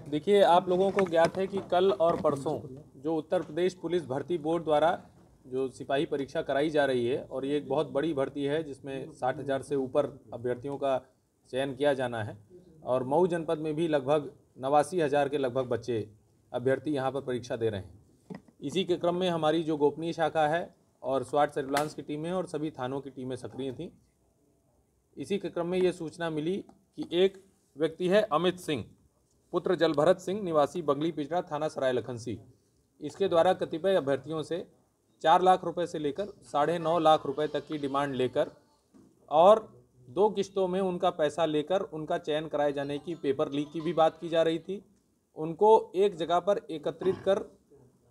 देखिए, आप लोगों को ज्ञात है कि कल और परसों जो उत्तर प्रदेश पुलिस भर्ती बोर्ड द्वारा जो सिपाही परीक्षा कराई जा रही है, और ये एक बहुत बड़ी भर्ती है जिसमें 60,000 से ऊपर अभ्यर्थियों का चयन किया जाना है। और मऊ जनपद में भी लगभग 89,000 के लगभग बच्चे अभ्यर्थी यहाँ पर परीक्षा दे रहे हैं। इसी के क्रम में हमारी जो गोपनीय शाखा है और स्वाट सर्विलांस की टीमें और सभी थानों की टीमें सक्रिय थीं। इसी के क्रम में ये सूचना मिली कि एक व्यक्ति है अमित सिंह पुत्र जलभरत सिंह निवासी बंगली पिछड़ा थाना सराय लखनसी, इसके द्वारा कतिपय अभ्यर्थियों से 4 लाख रुपए से लेकर 9.5 लाख रुपए तक की डिमांड लेकर और 2 किस्तों में उनका पैसा लेकर उनका चयन कराए जाने की, पेपर लीक की भी बात की जा रही थी। उनको एक जगह पर एकत्रित कर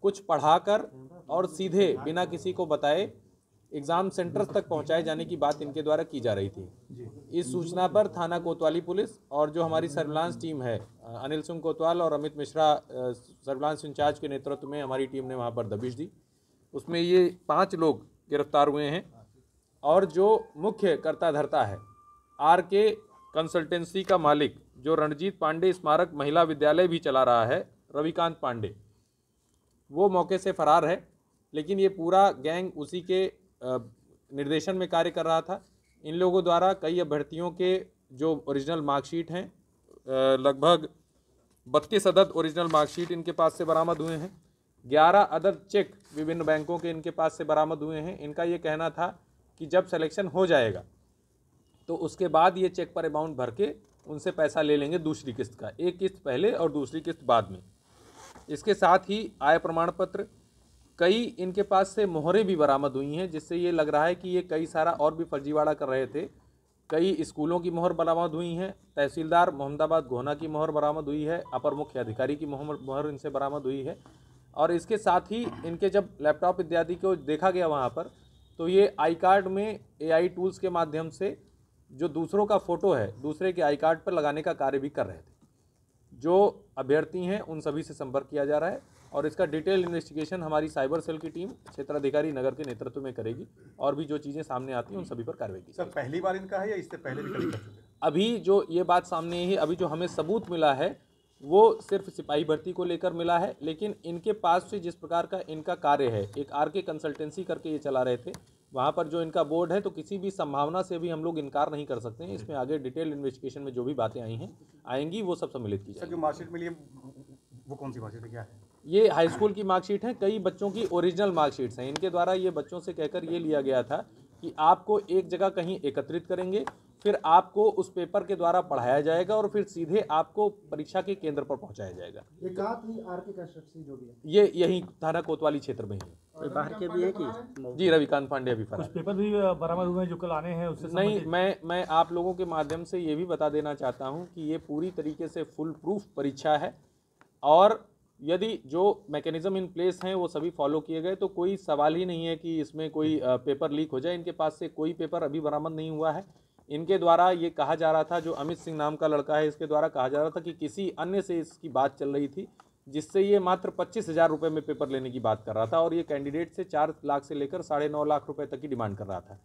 कुछ पढ़ाकर और सीधे बिना किसी को बताए एग्ज़ाम सेंटर्स तक पहुंचाए जाने की बात इनके द्वारा की जा रही थी। इस सूचना पर थाना कोतवाली पुलिस और जो हमारी सर्विलांस टीम है, अनिल सिंह कोतवाल और अमित मिश्रा सर्विलांस इंचार्ज के नेतृत्व में हमारी टीम ने वहां पर दबिश दी। उसमें ये 5 लोग गिरफ्तार हुए हैं और जो मुख्य कर्ता धर्ता है RK कंसल्टेंसी का मालिक जो रणजीत पांडे स्मारक महिला विद्यालय भी चला रहा है, रविकांत पांडे, वो मौके से फरार है। लेकिन ये पूरा गैंग उसी के निर्देशन में कार्य कर रहा था। इन लोगों द्वारा कई अभ्यर्थियों के जो ओरिजिनल मार्कशीट हैं, लगभग 32 अदद ओरिजिनल मार्कशीट इनके पास से बरामद हुए हैं। 11 अदद चेक विभिन्न बैंकों के इनके पास से बरामद हुए हैं। इनका ये कहना था कि जब सिलेक्शन हो जाएगा तो उसके बाद ये चेक पर अमाउंट भर के उनसे पैसा ले लेंगे दूसरी किस्त का, एक किस्त पहले और दूसरी किस्त बाद में। इसके साथ ही आय प्रमाण पत्र, कई इनके पास से मोहरें भी बरामद हुई हैं, जिससे ये लग रहा है कि ये कई सारा और भी फर्जीवाड़ा कर रहे थे। कई स्कूलों की मोहर बरामद हुई हैं, तहसीलदार मोहम्मदाबाद गोहना की मोहर बरामद हुई है, अपर मुख्य अधिकारी की मोहर इनसे बरामद हुई है। और इसके साथ ही इनके जब लैपटॉप इत्यादि को देखा गया वहाँ पर, तो ये आई कार्ड में AI टूल्स के माध्यम से जो दूसरों का फ़ोटो है दूसरे के आई कार्ड पर लगाने का कार्य भी कर रहे थे। जो अभ्यर्थी हैं उन सभी से संपर्क किया जा रहा है और इसका डिटेल इन्वेस्टिगेशन हमारी साइबर सेल की टीम क्षेत्राधिकारी नगर के नेतृत्व में करेगी और भी जो चीज़ें सामने आती हैं उन सभी पर कार्रवाई की। सर, पहली बार इनका है या इससे पहले भी कभी कर चुके हैं? अभी जो ये बात सामने है, अभी जो हमें सबूत मिला है वो सिर्फ सिपाही भर्ती को लेकर मिला है। लेकिन इनके पास से जिस प्रकार का इनका कार्य है, एक RK कंसल्टेंसी करके ये चला रहे थे, वहाँ पर जो इनका बोर्ड है, तो किसी भी संभावना से भी हम लोग इनकार नहीं कर सकते हैं। इसमें आगे डिटेल इन्वेस्टिगेशन में जो भी बातें आएंगी वो सब सम्मिलित की सर, जाएगी। जो मार्कशीट मिली है वो कौन सी मार्कशीट है, क्या है? ये हाई स्कूल की मार्कशीट है, कई बच्चों की ओरिजिनल मार्कशीट्स हैं। इनके द्वारा ये बच्चों से कहकर ये लिया गया था कि आपको एक जगह कहीं एकत्रित करेंगे, फिर आपको उस पेपर के द्वारा पढ़ाया जाएगा और फिर सीधे आपको परीक्षा के केंद्र पर पहुंचाया जाएगा। ये कहाँ थी RK कंस्ट्रक्शन जो भी है? ये यही थाना कोतवाली क्षेत्र में है। कोई बाहर के भी है कि? जी, रविकांत पांडे अभी फरार। कुछ पेपर भी बरामद हुए हैं जो कल आने हैं उससे नहीं, मैं आप लोगों के माध्यम से ये भी बता देना चाहता हूँ कि ये पूरी तरीके से फुल प्रूफ परीक्षा है और यदि जो मैकेनिज्म इन प्लेस हैं वो सभी फॉलो किए गए तो कोई सवाल ही नहीं है कि इसमें कोई पेपर लीक हो जाए। इनके पास से कोई पेपर अभी बरामद नहीं हुआ है। इनके द्वारा ये कहा जा रहा था, जो अमित सिंह नाम का लड़का है, इसके द्वारा कहा जा रहा था कि किसी अन्य से इसकी बात चल रही थी, जिससे ये मात्र 25,000 रुपये में पेपर लेने की बात कर रहा था और ये कैंडिडेट से 4 लाख से लेकर 9.5 लाख रुपए तक की डिमांड कर रहा था।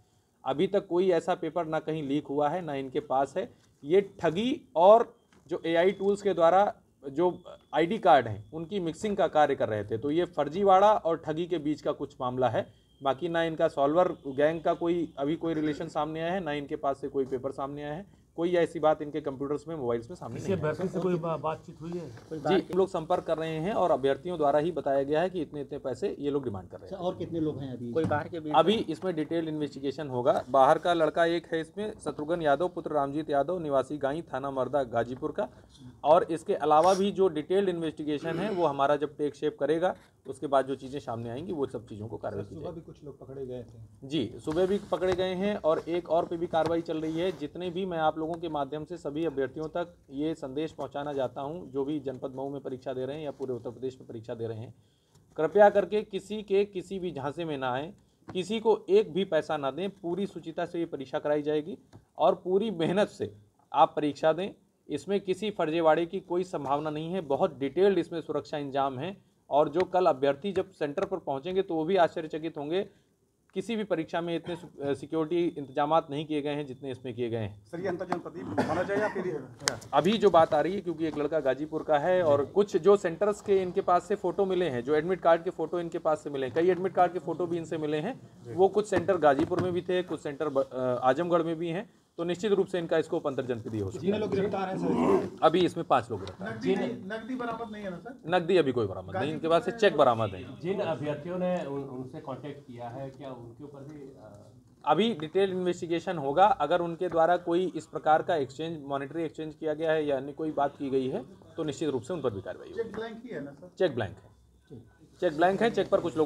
अभी तक कोई ऐसा पेपर ना कहीं लीक हुआ है ना इनके पास है। ये ठगी और जो AI टूल्स के द्वारा जो ID कार्ड हैं उनकी मिक्सिंग का कार्य कर रहे थे। तो ये फर्जीवाड़ा और ठगी के बीच का कुछ मामला है। बाकी ना इनका सॉल्वर गैंग का अभी कोई रिलेशन सामने आया है, ना इनके पास से कोई पेपर सामने आया है। कोई ऐसी बात इनके कंप्यूटर्स में, मोबाइल्स में सामने नहीं अभ्यर्थी से कोई बातचीत हुई है? जी, हम लोग संपर्क कर रहे हैं और अभ्यर्थियों द्वारा ही बताया गया है कि इतने इतने पैसे ये लोग डिमांड कर रहे हैं। और कितने लोग हैं अभी? कोई बाहर के भी? अभी इसमें डिटेल इन्वेस्टिगेशन होगा। बाहर का लड़का एक है इसमें, शत्रुघ्न यादव पुत्र रामजीत यादव निवासी गाई थाना मर्दा गाजीपुर का। और इसके अलावा भी जो डिटेल्ड इन्वेस्टिगेशन है वो हमारा जब टेक शेप करेगा उसके बाद जो चीज़ें सामने आएंगी वो सब चीज़ों को कार्रवाई की जाएगी। कुछ लोग पकड़े गए थे? जी, सुबह भी पकड़े गए हैं और एक और पे भी कार्रवाई चल रही है। जितने भी मैं आप लोगों के माध्यम से सभी अभ्यर्थियों तक ये संदेश पहुंचाना चाहता हूं, जो भी जनपद मऊ में परीक्षा दे रहे हैं या पूरे उत्तर प्रदेश में परीक्षा दे रहे हैं, कृपया करके किसी के किसी भी झांसे में ना आए, किसी को एक भी पैसा ना दें। पूरी सुचिता से ये परीक्षा कराई जाएगी और पूरी मेहनत से आप परीक्षा दें। इसमें किसी फर्जीवाड़े की कोई संभावना नहीं है। बहुत डिटेल्ड इसमें सुरक्षा इंतजाम है और जो कल अभ्यर्थी जब सेंटर पर पहुंचेंगे तो वो भी आश्चर्यचकित होंगे किसी भी परीक्षा में इतने सिक्योरिटी इंतजामात नहीं किए गए हैं जितने इसमें किए गए हैं। सर ये अंतर्जनपदी माना जाए या फिर क्या? अभी जो बात आ रही है, क्योंकि एक लड़का गाजीपुर का है और कुछ जो सेंटर्स के इनके पास से फोटो मिले हैं, जो एडमिट कार्ड के फोटो इनके पास से मिले हैं, कई एडमिट कार्ड के फोटो भी इनसे मिले हैं। वो कुछ सेंटर गाजीपुर में भी थे, कुछ सेंटर आजमगढ़ में भी हैं, तो निश्चित रूप से इनका स्कोप अंतर्जनपदीय हो सकता है। लोग गिरफ्तार हैं सर? अभी इसमें 5 लोग गिरफ्तार। नकदी बरामद नहीं है ना सर? नकदी अभी कोई बरामद नहीं, इनके पास से चेक बरामद है। जिन अभ्यर्थियों ने उनसे कांटेक्ट किया है, क्या उनके ऊपर भी अभी डिटेल इन्वेस्टिगेशन होगा। अगर उनके द्वारा कोई इस प्रकार का एक्सचेंज, मॉनेटरी एक्सचेंज किया गया है या अन्य कोई बात की गई है तो निश्चित रूप से उन पर भी कार्रवाई होगी। चेक ब्लैंक ही है ना सर? चेक ब्लैंक है, चेक ब्लैंक है, चेक पर कुछ लोग